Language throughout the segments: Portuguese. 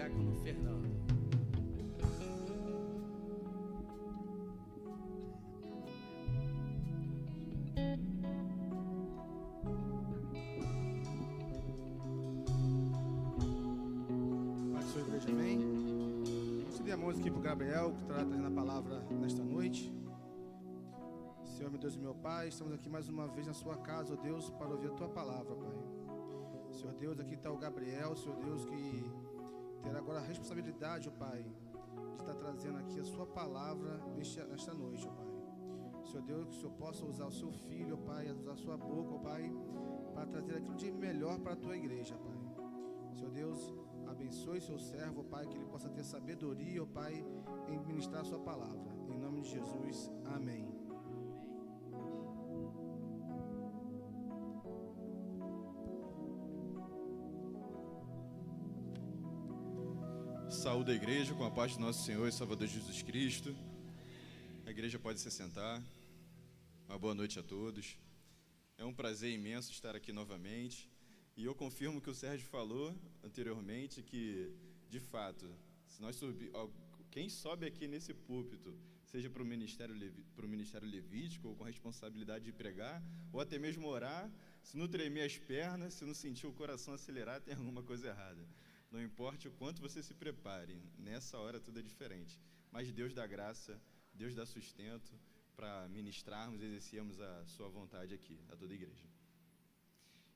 Diácono Fernando. Paz, sua igreja, amém? Vamos estender a mão aqui para o Gabriel, que está trazendo a palavra nesta noite. Senhor, meu Deus e meu Pai, estamos aqui mais uma vez na sua casa, ó Deus, para ouvir a tua palavra, Pai. Senhor Deus, aqui está o Gabriel, Senhor Deus, que terá agora a responsabilidade, ó Pai, de estar trazendo aqui a sua palavra nesta noite, ó Pai. Senhor Deus, que o Senhor possa usar o seu filho, ó Pai, usar a sua boca, ó Pai, para trazer aquilo de melhor para a tua igreja, Pai. Senhor Deus, abençoe seu servo, ó Pai, que ele possa ter sabedoria, ó Pai, em ministrar a sua palavra. Em nome de Jesus, amém. Saúde a igreja com a paz do nosso Senhor e Salvador Jesus Cristo. A igreja pode se sentar. Uma boa noite a todos. É um prazer imenso estar aqui novamente. E eu confirmo que o Sérgio falou anteriormente que, de fato, se nós quem sobe aqui nesse púlpito, seja para o ministério levítico ou com a responsabilidade de pregar, ou até mesmo orar, se não tremer as pernas, se não sentir o coração acelerar, tem alguma coisa errada. Não importa o quanto você se prepare, nessa hora tudo é diferente. Mas Deus dá graça, Deus dá sustento para ministrarmos e exercermos a sua vontade aqui, a toda a igreja.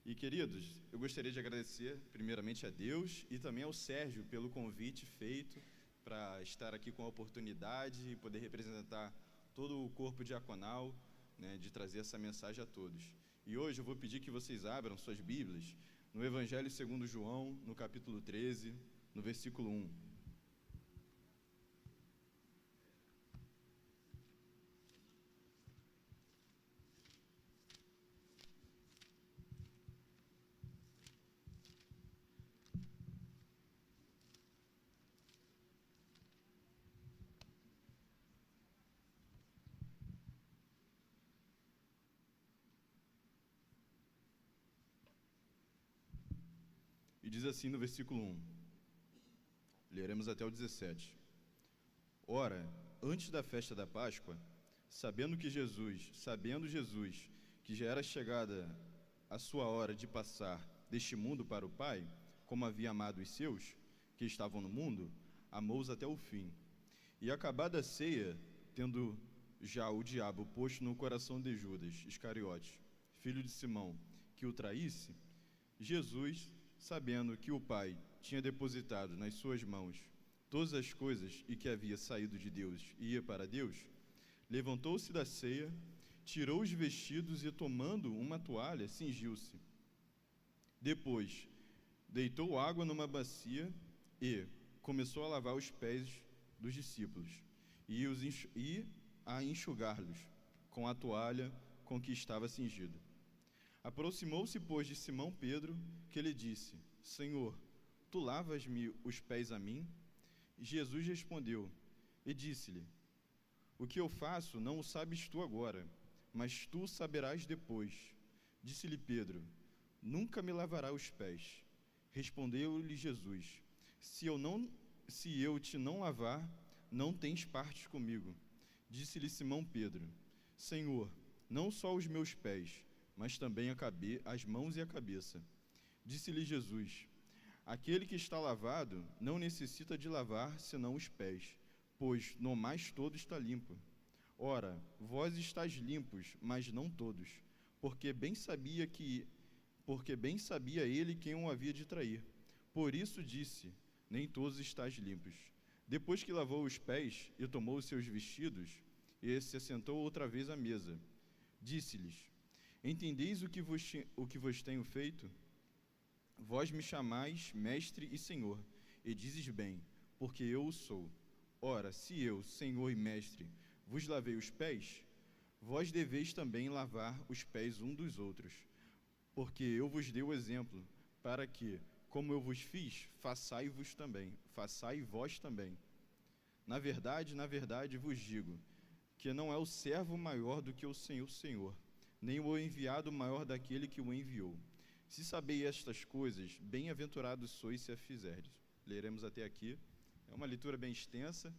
E queridos, eu gostaria de agradecer primeiramente a Deus e também ao Sérgio pelo convite feito para estar aqui com a oportunidade e poder representar todo o corpo diaconal, né, de trazer essa mensagem a todos. E hoje eu vou pedir que vocês abram suas Bíblias no Evangelho segundo João, no capítulo 13, no versículo 1. E diz assim no versículo 1, leremos até o 17. Ora, antes da festa da Páscoa, sabendo Jesus que já era chegada a sua hora de passar deste mundo para o Pai, como havia amado os seus, que estavam no mundo, amou-os até o fim. E acabada a ceia, tendo já o diabo posto no coração de Judas Iscariote, filho de Simão, que o traísse, Jesus, sabendo que o Pai tinha depositado nas suas mãos todas as coisas e que havia saído de Deus e ia para Deus, levantou-se da ceia, tirou os vestidos e, tomando uma toalha, cingiu-se. Depois, deitou água numa bacia e começou a lavar os pés dos discípulos e a enxugar-los com a toalha com que estava cingido. Aproximou-se, pois, de Simão Pedro, que lhe disse: Senhor, tu lavas-me os pés a mim? Jesus respondeu e disse-lhe: O que eu faço não o sabes tu agora, mas tu saberás depois. Disse-lhe Pedro: Nunca me lavará os pés. Respondeu-lhe Jesus: Se eu te não lavar, não tens parte comigo. Disse-lhe Simão Pedro: Senhor, não só os meus pés, mas também as mãos e a cabeça. Disse-lhe Jesus: Aquele que está lavado não necessita de lavar senão os pés, pois no mais todo está limpo. Ora, vós estáis limpos, mas não todos, porque bem sabia ele quem o havia de trair. Por isso disse: Nem todos estáis limpos. Depois que lavou os pés e tomou os seus vestidos, e se assentou outra vez à mesa, disse-lhes: Entendeis o que vos tenho feito? Vós me chamais mestre e senhor, e dizes bem, porque eu o sou. Ora, se eu, senhor e mestre, vos lavei os pés, vós deveis também lavar os pés um dos outros, porque eu vos dei o exemplo, para que, como eu vos fiz, façai vós também. Na verdade vos digo, que não é o servo maior do que o Senhor, nem o enviado maior daquele que o enviou. Se sabeis estas coisas, bem-aventurados sois se a fizerdes. leremos até aqui. É uma leitura bem extensa,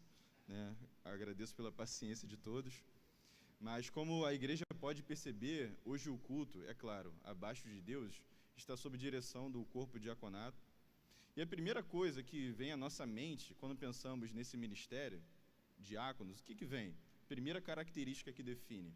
né? Agradeço pela paciência de todos. Mas como a igreja pode perceber, hoje o culto, é claro, abaixo de Deus, está sob direção do corpo diaconato. E a primeira coisa que vem à nossa mente quando pensamos nesse ministério, diáconos, o que vem? Primeira característica que define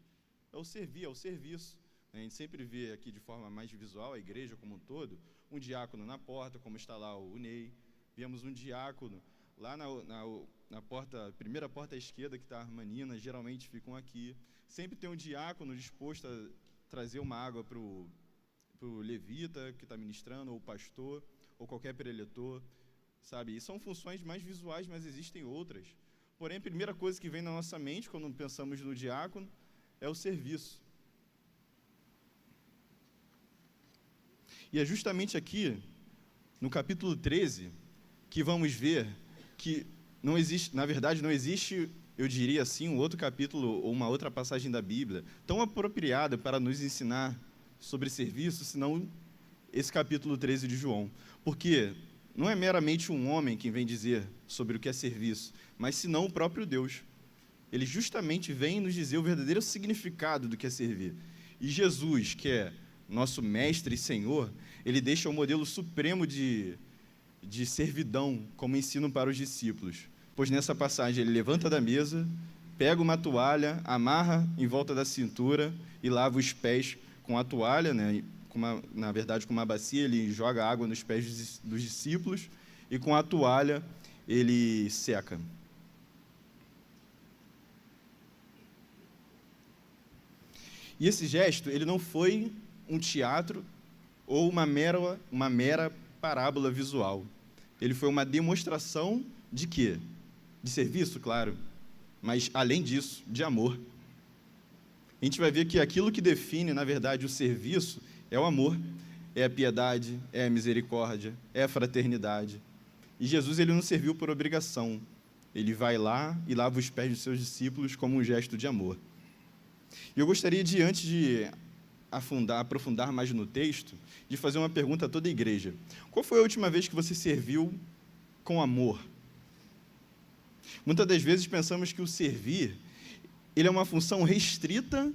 é o servir, é o serviço. A gente sempre vê aqui de forma mais visual, a igreja como um todo, um diácono na porta, como está lá o Ney. Vemos um diácono lá na porta, primeira porta à esquerda, que está a Armanina, geralmente ficam aqui. Sempre tem um diácono disposto a trazer uma água para o levita que está ministrando, ou o pastor, ou qualquer preletor, sabe? E são funções mais visuais, mas existem outras. Porém, a primeira coisa que vem na nossa mente, quando pensamos no diácono, é o serviço. E é justamente aqui, no capítulo 13, que vamos ver que não existe, na verdade, não existe, eu diria assim, um outro capítulo ou uma outra passagem da Bíblia tão apropriada para nos ensinar sobre serviço, senão esse capítulo 13 de João. Porque não é meramente um homem quem vem dizer sobre o que é serviço, mas senão o próprio Deus. Ele justamente vem nos dizer o verdadeiro significado do que é servir. E Jesus, que é nosso mestre e Senhor, ele deixa o modelo supremo de servidão como ensino para os discípulos. Pois nessa passagem ele levanta da mesa, pega uma toalha, amarra em volta da cintura e lava os pés com a toalha, né? Na verdade, com uma bacia, ele joga água nos pés dos discípulos e com a toalha ele seca. E esse gesto, ele não foi um teatro ou uma mera parábola visual. Ele foi uma demonstração de quê? De serviço, claro, mas, além disso, de amor. A gente vai ver que aquilo que define, na verdade, o serviço é o amor, é a piedade, é a misericórdia, é a fraternidade. E Jesus, ele não serviu por obrigação. Ele vai lá e lava os pés dos seus discípulos como um gesto de amor. E eu gostaria de, antes de aprofundar mais no texto, de fazer uma pergunta a toda a igreja. Qual foi a última vez que você serviu com amor? Muitas das vezes pensamos que o servir, ele é uma função restrita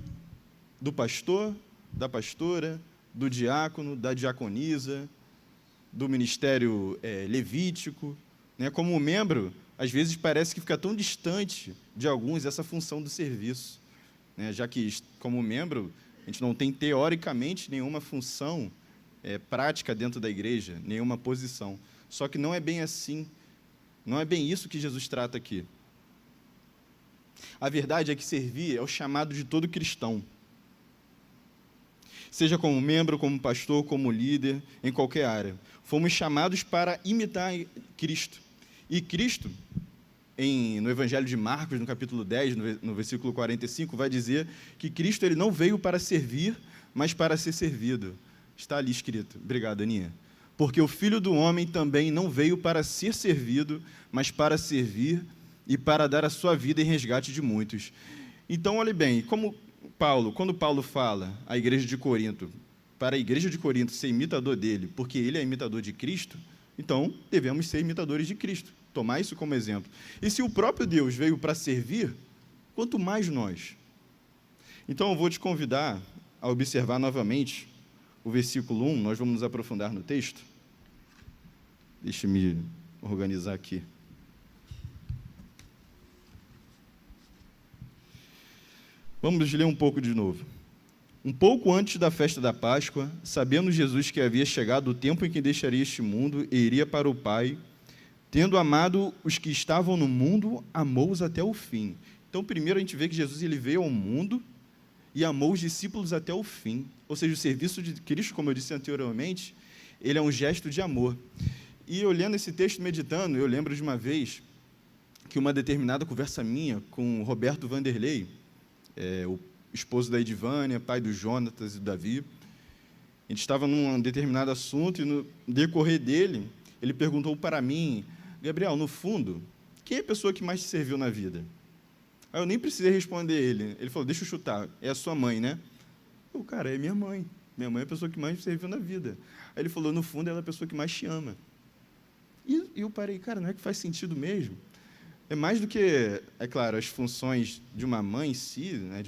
do pastor, da pastora, do diácono, da diaconisa, do ministério levítico, né? Como membro, às vezes parece que fica tão distante de alguns essa função do serviço, né? Já que, como membro, a gente não tem, teoricamente, nenhuma função prática dentro da igreja, nenhuma posição. Só que não é bem assim. Não é bem isso que Jesus trata aqui. A verdade é que servir é o chamado de todo cristão. Seja como membro, como pastor, como líder, em qualquer área. Fomos chamados para imitar Cristo. E Cristo, no Evangelho de Marcos, no capítulo 10, no versículo 45, vai dizer que Cristo, ele não veio para servir, mas para ser servido. Está ali escrito. Obrigado, Aninha. Porque o Filho do Homem também não veio para ser servido, mas para servir e para dar a sua vida em resgate de muitos. Então, olhe bem, quando Paulo fala à igreja de Corinto, para a igreja de Corinto ser imitador dele, porque ele é imitador de Cristo, então devemos ser imitadores de Cristo, tomar isso como exemplo. E se o próprio Deus veio para servir, quanto mais nós. Então eu vou te convidar a observar novamente o versículo 1, nós vamos nos aprofundar no texto. Deixa eu me organizar aqui. Vamos ler um pouco de novo. Um pouco antes da festa da Páscoa, sabendo Jesus que havia chegado o tempo em que deixaria este mundo e iria para o Pai, tendo amado os que estavam no mundo, amou-os até o fim. Então, primeiro a gente vê que Jesus ele veio ao mundo e amou os discípulos até o fim. Ou seja, o serviço de Cristo, como eu disse anteriormente, ele é um gesto de amor. E olhando esse texto, meditando, eu lembro de uma vez que uma determinada conversa minha com o Roberto Vanderlei, o esposo da Edivânia, pai do Jonatas e do Davi, a gente estava num determinado assunto e no decorrer dele, ele perguntou para mim, Gabriel, no fundo, quem é a pessoa que mais te serviu na vida? Aí eu nem precisei responder ele. Ele falou, deixa eu chutar, é a sua mãe, né? Eu, cara, é minha mãe. Minha mãe é a pessoa que mais me serviu na vida. Aí ele falou, no fundo, ela é a pessoa que mais te ama. E eu parei, cara, não é que faz sentido mesmo? É mais do que, é claro, as funções de uma mãe em si, né,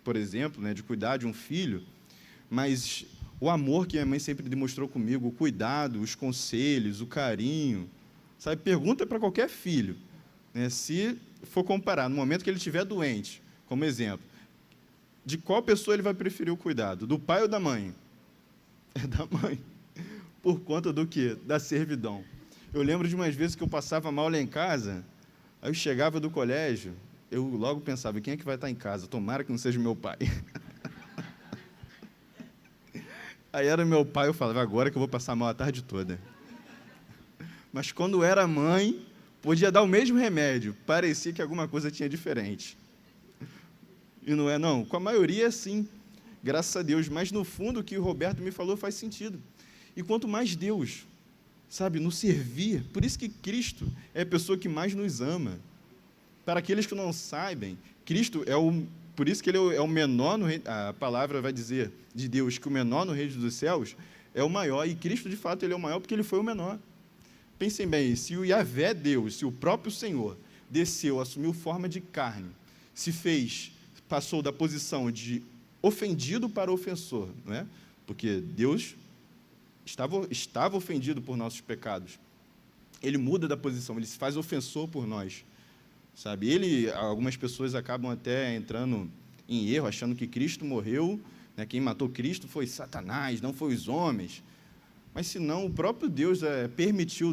por exemplo, né, de cuidar de um filho, mas o amor que a minha mãe sempre demonstrou comigo, o cuidado, os conselhos, o carinho, sabe? Pergunta para qualquer filho, né, se for comparar, no momento que ele estiver doente, como exemplo, de qual pessoa ele vai preferir o cuidado, do pai ou da mãe? É da mãe. Por conta do quê? Da servidão. Eu lembro de umas vezes que eu passava mal lá em casa, aí eu chegava do colégio, eu logo pensava, quem é que vai estar em casa? Tomara que não seja meu pai. Aí era meu pai, eu falava, agora que eu vou passar mal a tarde toda. Mas quando era mãe, podia dar o mesmo remédio, parecia que alguma coisa tinha diferente. E não é, não. Com a maioria, sim, graças a Deus. Mas, no fundo, o que o Roberto me falou faz sentido. E quanto mais Deus, sabe, nos servir, por isso que Cristo é a pessoa que mais nos ama. Para aqueles que não sabem, Cristo por isso que ele é o menor no reino, a palavra vai dizer de Deus que o menor no reino dos céus é o maior, e Cristo, de fato, ele é o maior porque ele foi o menor. Pensem bem, se o Yahvé Deus, se o próprio Senhor desceu, assumiu forma de carne, passou da posição de ofendido para ofensor, não é? Porque Deus estava ofendido por nossos pecados. Ele muda da posição, ele se faz ofensor por nós, sabe? Algumas pessoas acabam até entrando em erro, achando que Cristo morreu, né? Quem matou Cristo foi Satanás, não foi os homens. Mas se não, o próprio Deus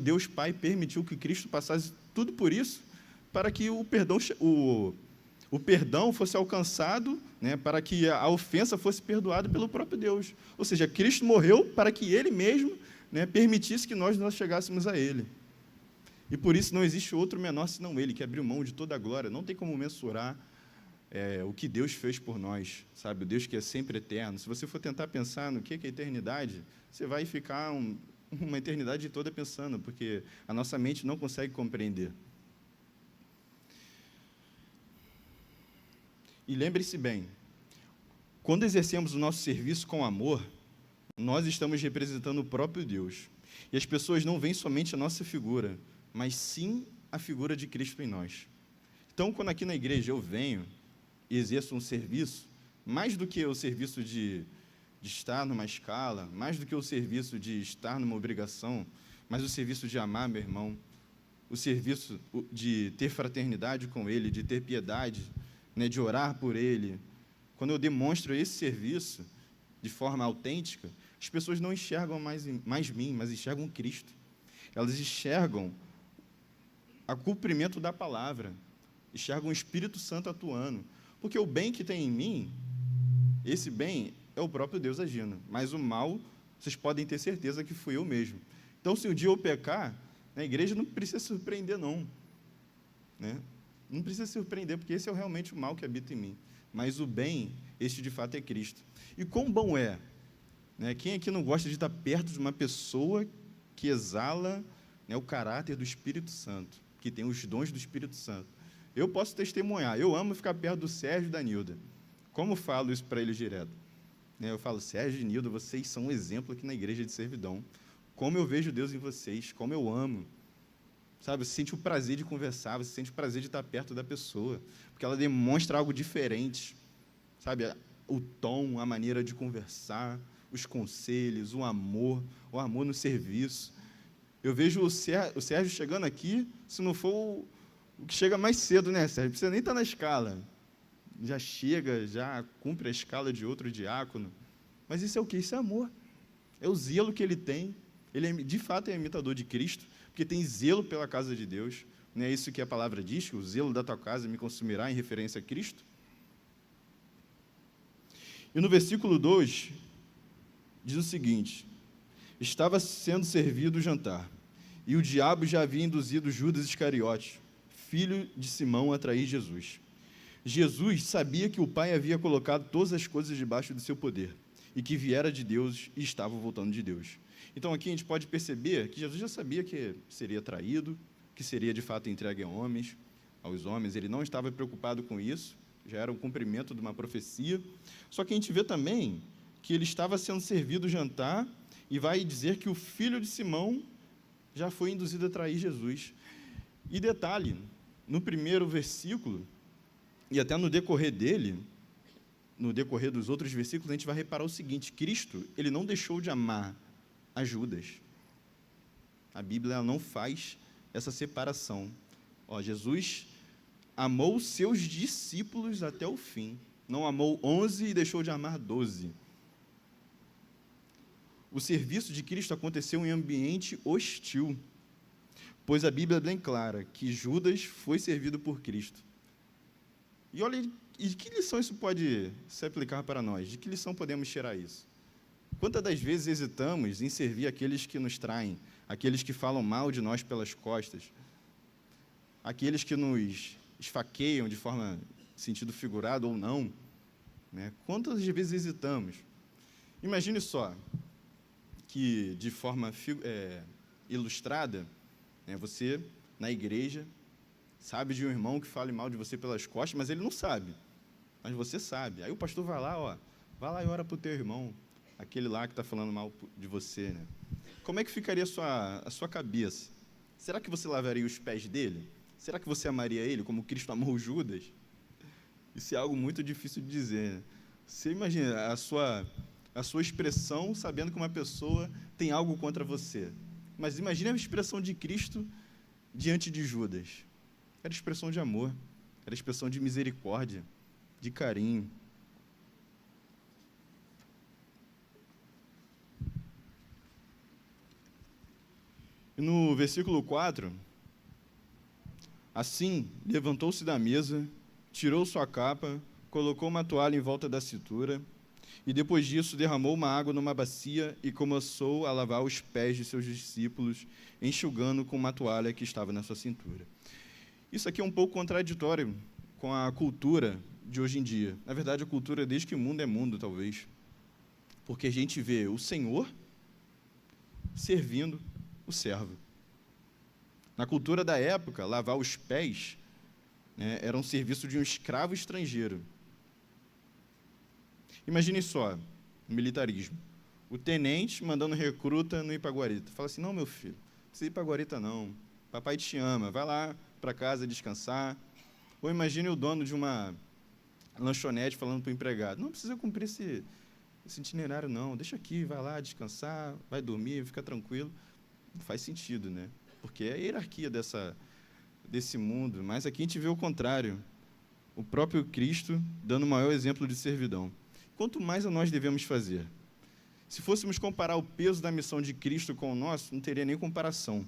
Deus Pai permitiu que Cristo passasse tudo por isso, para que o perdão fosse alcançado, né, para que a ofensa fosse perdoada pelo próprio Deus. Ou seja, Cristo morreu para que Ele mesmo, né, permitisse que nós chegássemos a Ele. E por isso não existe outro menor senão Ele, que abriu mão de toda a glória. Não tem como mensurar o que Deus fez por nós, sabe? O Deus que é sempre eterno. Se você for tentar pensar no que é eternidade, você vai ficar uma eternidade toda pensando, porque a nossa mente não consegue compreender. E lembre-se bem, quando exercemos o nosso serviço com amor, nós estamos representando o próprio Deus. E as pessoas não veem somente a nossa figura, mas sim a figura de Cristo em nós. Então, quando aqui na igreja eu venho e exerço um serviço, mais do que o serviço de estar numa escala, mais do que o serviço de estar numa obrigação, mas o serviço de amar meu irmão, o serviço de ter fraternidade com ele, de ter piedade, né, de orar por ele. Quando eu demonstro esse serviço de forma autêntica, as pessoas não enxergam mais mim, mas enxergam Cristo. Elas enxergam o cumprimento da palavra, enxergam o Espírito Santo atuando. Porque o bem que tem em mim, esse bem é o próprio Deus agindo. Mas o mal, vocês podem ter certeza que fui eu mesmo. Então, se um dia eu pecar, na igreja não precisa se surpreender, não. Né? Não precisa se surpreender, porque esse é realmente o mal que habita em mim. Mas o bem, este de fato é Cristo. E quão bom é, né? Quem aqui não gosta de estar perto de uma pessoa que exala, né, o caráter do Espírito Santo, que tem os dons do Espírito Santo? Eu posso testemunhar, eu amo ficar perto do Sérgio e da Nilda. Como falo isso para eles direto? Eu falo, Sérgio e Nilda, vocês são um exemplo aqui na igreja de servidão. Como eu vejo Deus em vocês, como eu amo. Sabe, você sente o prazer de conversar, você sente o prazer de estar perto da pessoa, porque ela demonstra algo diferente, sabe, o tom, a maneira de conversar, os conselhos, o amor no serviço. Eu vejo o Sérgio chegando aqui, se não for o que chega mais cedo, né, Sérgio? Não precisa nem estar na escala, já chega, já cumpre a escala de outro diácono. Mas isso é o quê? Isso é amor, é o zelo que ele tem. Ele, de fato, é imitador de Cristo, porque tem zelo pela casa de Deus. Não é isso que a palavra diz, que o zelo da tua casa me consumirá, em referência a Cristo? E no versículo 2, diz o seguinte: estava sendo servido o jantar, e o diabo já havia induzido Judas Iscariote, filho de Simão, a trair Jesus. Jesus sabia que o Pai havia colocado todas as coisas debaixo do seu poder, e que viera de Deus e estava voltando de Deus. Então, aqui a gente pode perceber que Jesus já sabia que seria traído, que seria, de fato, entregue aos homens. Ele não estava preocupado com isso, já era o cumprimento de uma profecia. Só que a gente vê também que ele estava sendo servido o jantar, e vai dizer que o filho de Simão já foi induzido a trair Jesus. E detalhe, no primeiro versículo, e até no decorrer dele, no decorrer dos outros versículos, a gente vai reparar o seguinte: Cristo, ele não deixou de amar a Judas. A Bíblia não faz essa separação. Jesus amou os seus discípulos até o fim. Não amou 11 e deixou de amar 12. O serviço de Cristo aconteceu em ambiente hostil, pois a Bíblia é bem clara que Judas foi servido por Cristo. E olha, e de que lição isso pode se aplicar para nós? De que lição podemos tirar isso? Quantas das vezes hesitamos em servir aqueles que nos traem, aqueles que falam mal de nós pelas costas, aqueles que nos esfaqueiam de forma, sentido figurado ou não, né? Quantas vezes hesitamos? Imagine só que, de forma ilustrada, né, você, na igreja, sabe de um irmão que fale mal de você pelas costas, mas ele não sabe, mas você sabe. Aí o pastor vai lá e ora para o teu irmão, aquele lá que está falando mal de você, né? Como é que ficaria a sua cabeça? Será que você lavaria os pés dele? Será que você amaria ele como Cristo amou Judas? Isso é algo muito difícil de dizer, né? Você imagina a sua expressão sabendo que uma pessoa tem algo contra você. Mas imagine a expressão de Cristo diante de Judas. Era expressão de amor, era expressão de misericórdia, de carinho. E no versículo 4, assim, levantou-se da mesa, tirou sua capa, colocou uma toalha em volta da cintura, e depois disso derramou uma água numa bacia e começou a lavar os pés de seus discípulos, enxugando com uma toalha que estava na sua cintura. Isso aqui é um pouco contraditório com a cultura de hoje em dia. Na verdade, a cultura desde que o mundo é mundo, talvez. Porque a gente vê o Senhor servindo o servo. Na cultura da época, lavar os pés, né, era um serviço de um escravo estrangeiro. Imagine só, o militarismo. O tenente mandando recruta não ir para Guarita. Fala assim: não, meu filho, não precisa ir para Guarita, não. Papai te ama, vai lá para casa descansar. Ou imagine o dono de uma lanchonete falando para o empregado: não precisa cumprir esse itinerário, não. Deixa aqui, vai lá descansar, vai dormir, fica tranquilo. Não faz sentido, né? Porque é a hierarquia desse mundo. Mas aqui a gente vê o contrário. O próprio Cristo dando o maior exemplo de servidão. Quanto mais a nós devemos fazer? Se fôssemos comparar o peso da missão de Cristo com o nosso, não teria nem comparação.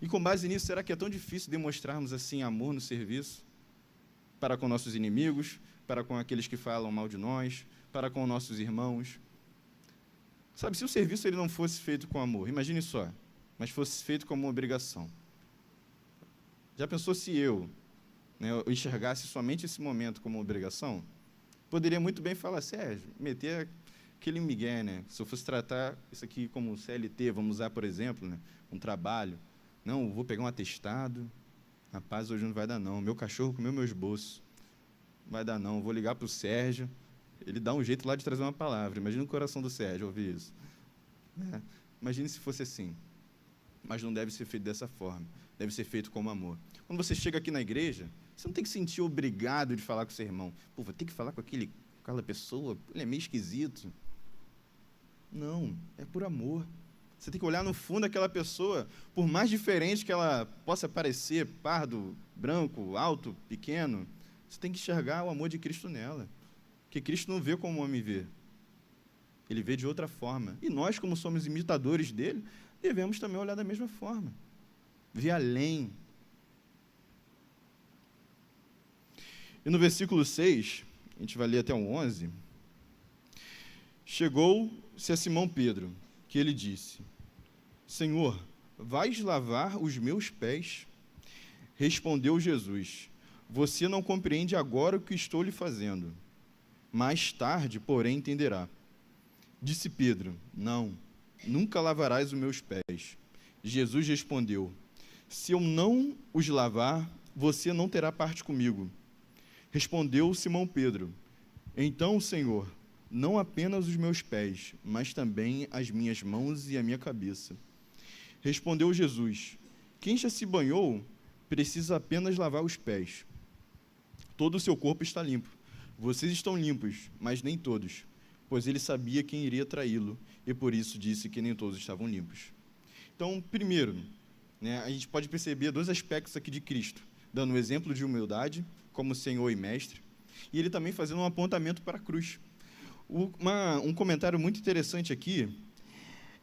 E com base nisso, será que é tão difícil demonstrarmos assim amor no serviço? Para com nossos inimigos, para com aqueles que falam mal de nós, para com nossos irmãos. Sabe, se o serviço ele não fosse feito com amor, imagine só, mas fosse feito como uma obrigação. Já pensou se eu enxergasse somente esse momento como uma obrigação? Poderia muito bem falar: Sérgio, meter aquele migué, né? Se eu fosse tratar isso aqui como CLT, vamos usar, por exemplo, né, um trabalho. Não, vou pegar um atestado. Rapaz, hoje não vai dar, não. Meu cachorro comeu meu esboço. Não vai dar, não. Vou ligar para o Sérgio. Ele dá um jeito lá de trazer uma palavra. Imagina o coração do Sérgio ouvir isso. Imagine se fosse assim. Mas não deve ser feito dessa forma. Deve ser feito com amor. Quando você chega aqui na igreja, você não tem que se sentir obrigado de falar com o seu irmão. Pô, vou ter que falar com aquela pessoa, ele é meio esquisito. Não, é por amor. Você tem que olhar no fundo daquela pessoa, por mais diferente que ela possa parecer, pardo, branco, alto, pequeno, você tem que enxergar o amor de Cristo nela. Porque Cristo não vê como o homem vê. Ele vê de outra forma. E nós, como somos imitadores dele, devemos também olhar da mesma forma. Ver além. E no versículo 6, a gente vai ler até o 11, chegou-se a Simão Pedro, que ele disse: Senhor, vais lavar os meus pés? Respondeu Jesus: você não compreende agora o que estou lhe fazendo. Mais tarde, porém, entenderá. Disse Pedro: não, nunca lavarás os meus pés. Jesus respondeu: se eu não os lavar, você não terá parte comigo. Respondeu Simão Pedro: então, Senhor, não apenas os meus pés, mas também as minhas mãos e a minha cabeça. Respondeu Jesus: quem já se banhou precisa apenas lavar os pés. Todo o seu corpo está limpo. Vocês estão limpos, mas nem todos, pois ele sabia quem iria traí-lo, e por isso disse que nem todos estavam limpos. Então, primeiro, a gente pode perceber dois aspectos aqui de Cristo, dando um exemplo de humildade, como Senhor e Mestre, e ele também fazendo um apontamento para a cruz. Um comentário muito interessante aqui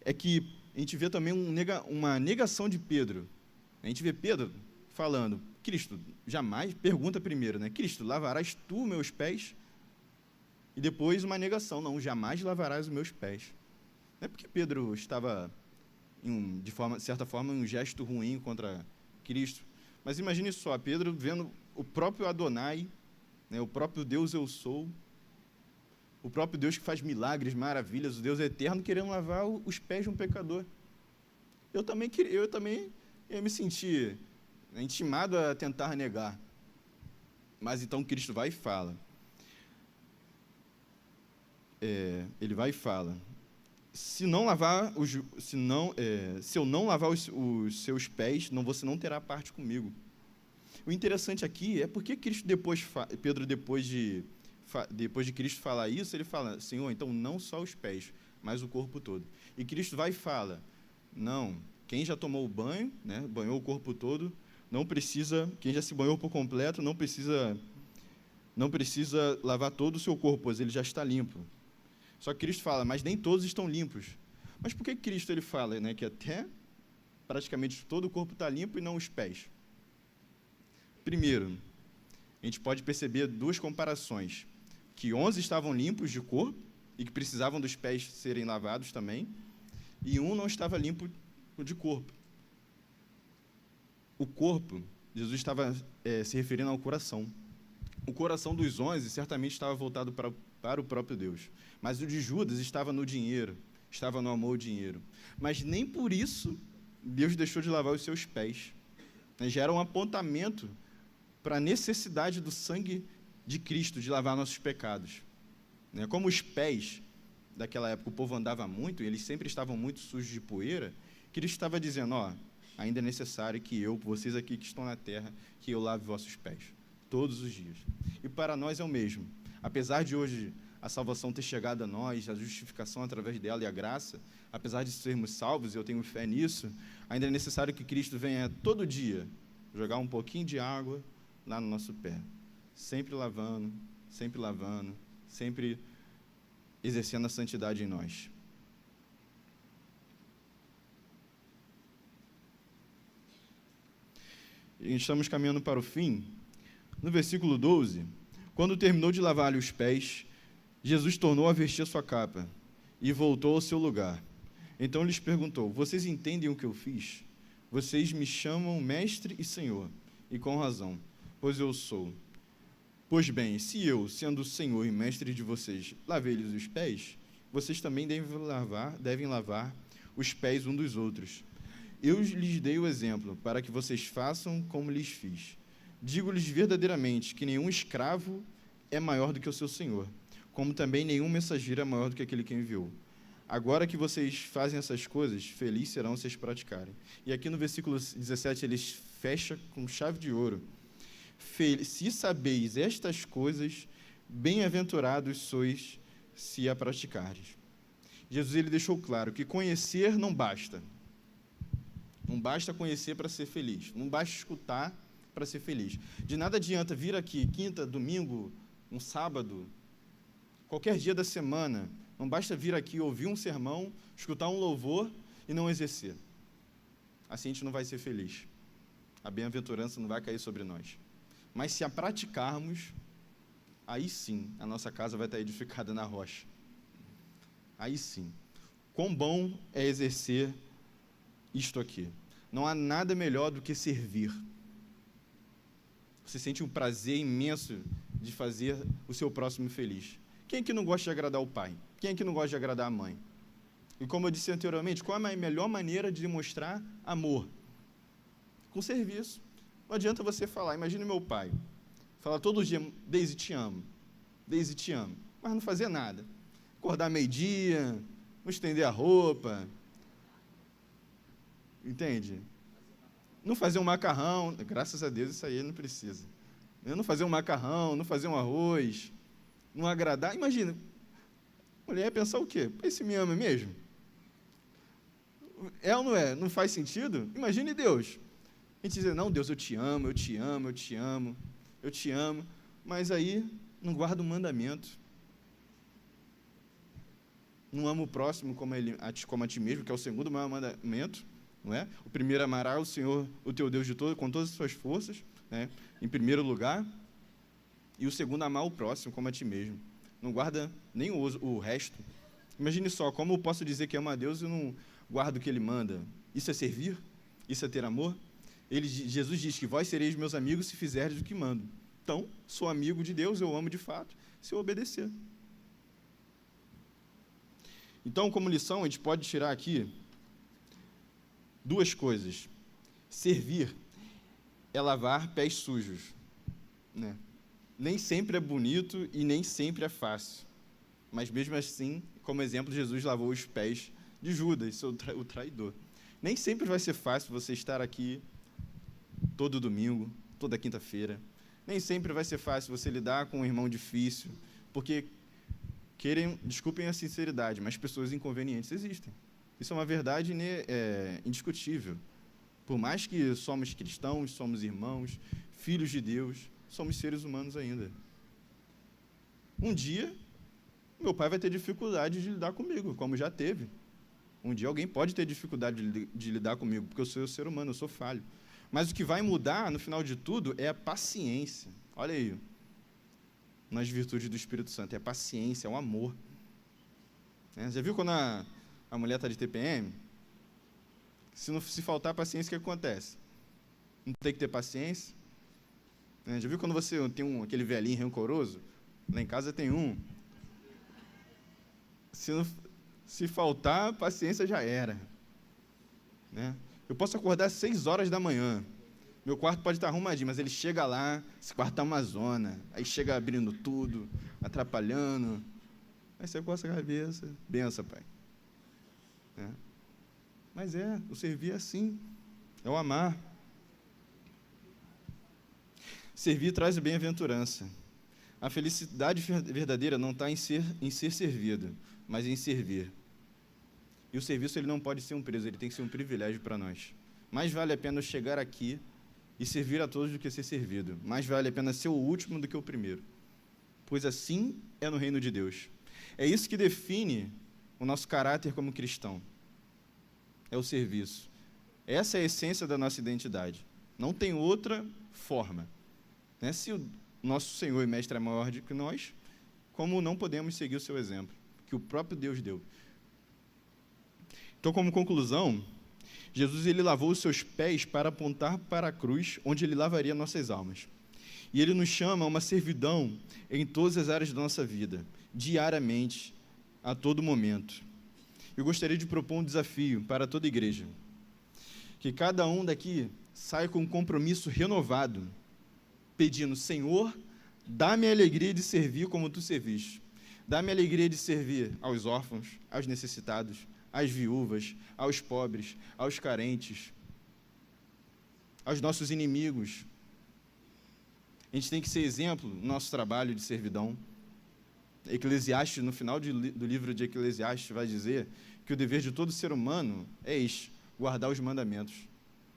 é que a gente vê também uma negação de Pedro. A gente vê Pedro falando: Cristo, jamais, pergunta primeiro, Cristo, lavarás tu meus pés? E depois uma negação: não, jamais lavarás os meus pés. Não é porque Pedro estava, de certa forma, em um gesto ruim contra Cristo, mas imagine só, Pedro vendo o próprio Adonai, o próprio Deus eu sou, o próprio Deus que faz milagres, maravilhas, o Deus eterno, querendo lavar os pés de um pecador. Eu também ia me sentir intimado a tentar negar. Mas então Cristo vai e fala. Ele vai e fala: se eu não lavar os seus pés, você não terá parte comigo. O interessante aqui é porque Cristo Pedro, depois de Cristo falar isso, ele fala: Senhor, então não só os pés, mas o corpo todo. E Cristo vai e fala: não, quem já tomou o banho, banhou o corpo todo, não precisa, quem já se banhou por completo, não precisa lavar todo o seu corpo, pois ele já está limpo. Só que Cristo fala: mas nem todos estão limpos. Mas por que Cristo ele fala, que até praticamente todo o corpo está limpo e não os pés? Primeiro, a gente pode perceber duas comparações: que 11 estavam limpos de corpo e que precisavam dos pés serem lavados também, e um não estava limpo de corpo. O corpo, Jesus estava se referindo ao coração. O coração dos 11 certamente estava voltado para o próprio Deus, mas o de Judas estava no dinheiro, estava no amor ao dinheiro. Mas nem por isso Deus deixou de lavar os seus pés. Já era um apontamento para a necessidade do sangue de Cristo de lavar nossos pecados. Como os pés daquela época o povo andava muito, e eles sempre estavam muito sujos de poeira, Cristo estava dizendo: ainda é necessário que vocês aqui que estão na terra, que eu lave vossos pés, todos os dias. E para nós é o mesmo. Apesar de hoje a salvação ter chegado a nós, a justificação através dela e a graça, apesar de sermos salvos, e eu tenho fé nisso, ainda é necessário que Cristo venha todo dia jogar um pouquinho de água lá no nosso pé, sempre lavando, sempre exercendo a santidade em nós. E estamos caminhando para o fim. No versículo 12, quando terminou de lavar-lhe os pés, Jesus tornou a vestir a sua capa e voltou ao seu lugar. Então lhes perguntou: vocês entendem o que eu fiz? Vocês me chamam Mestre e Senhor, e com razão, pois eu sou. Pois bem, se eu, sendo o Senhor e Mestre de vocês, lavei-lhes os pés, vocês também devem lavar os pés uns dos outros. Eu lhes dei o exemplo, para que vocês façam como lhes fiz. Digo-lhes verdadeiramente que nenhum escravo é maior do que o seu senhor, como também nenhum mensageiro é maior do que aquele que enviou. Agora que vocês fazem essas coisas, felizes serão se as praticarem. E aqui no versículo 17, eles fecham com chave de ouro. Se sabeis estas coisas, bem-aventurados sois se a praticardes. Jesus ele deixou claro que conhecer não basta. Não basta conhecer para ser feliz. Não basta escutar para ser feliz. De nada adianta vir aqui quinta, domingo, um sábado, qualquer dia da semana. Não basta vir aqui ouvir um sermão, escutar um louvor e não exercer. Assim a gente não vai ser feliz. A bem-aventurança não vai cair sobre nós. Mas se a praticarmos, aí sim a nossa casa vai estar edificada na rocha. Aí sim. Quão bom é exercer isto aqui. Não há nada melhor do que servir. Você sente um prazer imenso de fazer o seu próximo feliz. Quem é que não gosta de agradar o pai? Quem é que não gosta de agradar a mãe? E como eu disse anteriormente, qual é a melhor maneira de demonstrar amor? Com serviço. Não adianta você falar, imagine meu pai, falar todo dia: Deise, te amo, mas não fazer nada. Acordar meio-dia, não estender a roupa. Entende? Não fazer um macarrão, graças a Deus isso aí não precisa. Não fazer um macarrão, não fazer um arroz, não agradar. Imagina, a mulher ia pensar o quê? Esse me ama mesmo? É ou não é? Não faz sentido? Imagine Deus. A gente dizer, não, Deus, eu te amo, eu te amo, eu te amo, eu te amo, mas aí não guarda o mandamento. Não ama o próximo como a ti mesmo, que é o segundo maior mandamento, não é? O primeiro, amará o Senhor, o teu Deus, com todas as suas forças, né? Em primeiro lugar. E o segundo, amar o próximo como a ti mesmo. Não guarda nem o resto. Imagine só, como eu posso dizer que amo a Deus e não guardo o que Ele manda? Isso é servir? Isso é ter amor? Jesus diz que vós sereis meus amigos se fizerdes o que mando. Então, sou amigo de Deus, eu amo de fato, se eu obedecer. Então, como lição, a gente pode tirar aqui duas coisas. Servir é lavar pés sujos, né? Nem sempre é bonito e nem sempre é fácil. Mas, mesmo assim, como exemplo, Jesus lavou os pés de Judas, o traidor. Nem sempre vai ser fácil você estar aqui todo domingo, toda quinta-feira. Nem sempre vai ser fácil você lidar com um irmão difícil, porque, desculpem a sinceridade, mas pessoas inconvenientes existem. Isso é uma verdade indiscutível. Por mais que somos cristãos, somos irmãos, filhos de Deus, somos seres humanos ainda. Um dia, meu pai vai ter dificuldade de lidar comigo, como já teve. Um dia alguém pode ter dificuldade de lidar comigo, porque eu sou ser humano, eu sou falho. Mas o que vai mudar, no final de tudo, é a paciência. Olha aí, nas virtudes do Espírito Santo, é a paciência, é o amor. Já viu quando a mulher está de TPM? Se faltar paciência, o que acontece? Não tem que ter paciência? Já viu quando você tem aquele velhinho rancoroso? Lá em casa tem um. Se faltar, paciência já era. Eu posso acordar às 6 horas da manhã. Meu quarto pode estar arrumadinho, mas ele chega lá, esse quarto está uma zona. Aí chega abrindo tudo, atrapalhando. Aí você coça a cabeça. Benção, pai. Mas o servir é assim. É o amar. Servir traz bem-aventurança. A felicidade verdadeira não está em ser servido, mas em servir. E o serviço ele não pode ser um preço, ele tem que ser um privilégio para nós. Mais vale a pena chegar aqui e servir a todos do que ser servido. Mais vale a pena ser o último do que o primeiro. Pois assim é no reino de Deus. É isso que define o nosso caráter como cristão. É o serviço. Essa é a essência da nossa identidade. Não tem outra forma. Se o nosso Senhor e Mestre é maior do que nós, como não podemos seguir o seu exemplo, que o próprio Deus deu? Então, como conclusão, Jesus ele lavou os seus pés para apontar para a cruz, onde ele lavaria nossas almas. E ele nos chama a uma servidão em todas as áreas da nossa vida, diariamente, a todo momento. Eu gostaria de propor um desafio para toda a igreja, que cada um daqui saia com um compromisso renovado, pedindo, Senhor, dá-me a alegria de servir como tu serviste. Dá-me a alegria de servir aos órfãos, aos necessitados, às viúvas, aos pobres, aos carentes, aos nossos inimigos. A gente tem que ser exemplo no nosso trabalho de servidão. Eclesiastes, no final do livro de Eclesiastes, vai dizer que o dever de todo ser humano é guardar os mandamentos.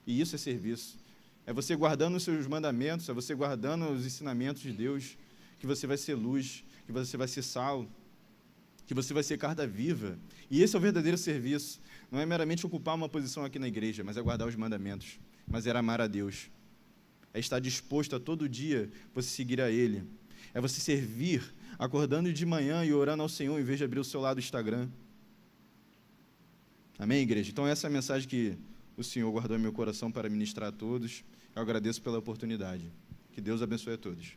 E isso é serviço. É você guardando os seus mandamentos, é você guardando os ensinamentos de Deus, que você vai ser luz, que você vai ser sal, que você vai ser carta viva. E esse é o verdadeiro serviço. Não é meramente ocupar uma posição aqui na igreja, mas é guardar os mandamentos, mas é amar a Deus. É estar disposto a todo dia você seguir a Ele. É você servir, acordando de manhã e orando ao Senhor, em vez de abrir o seu lado do Instagram. Amém, igreja? Então essa é a mensagem que o Senhor guardou em meu coração para ministrar a todos. Eu agradeço pela oportunidade. Que Deus abençoe a todos.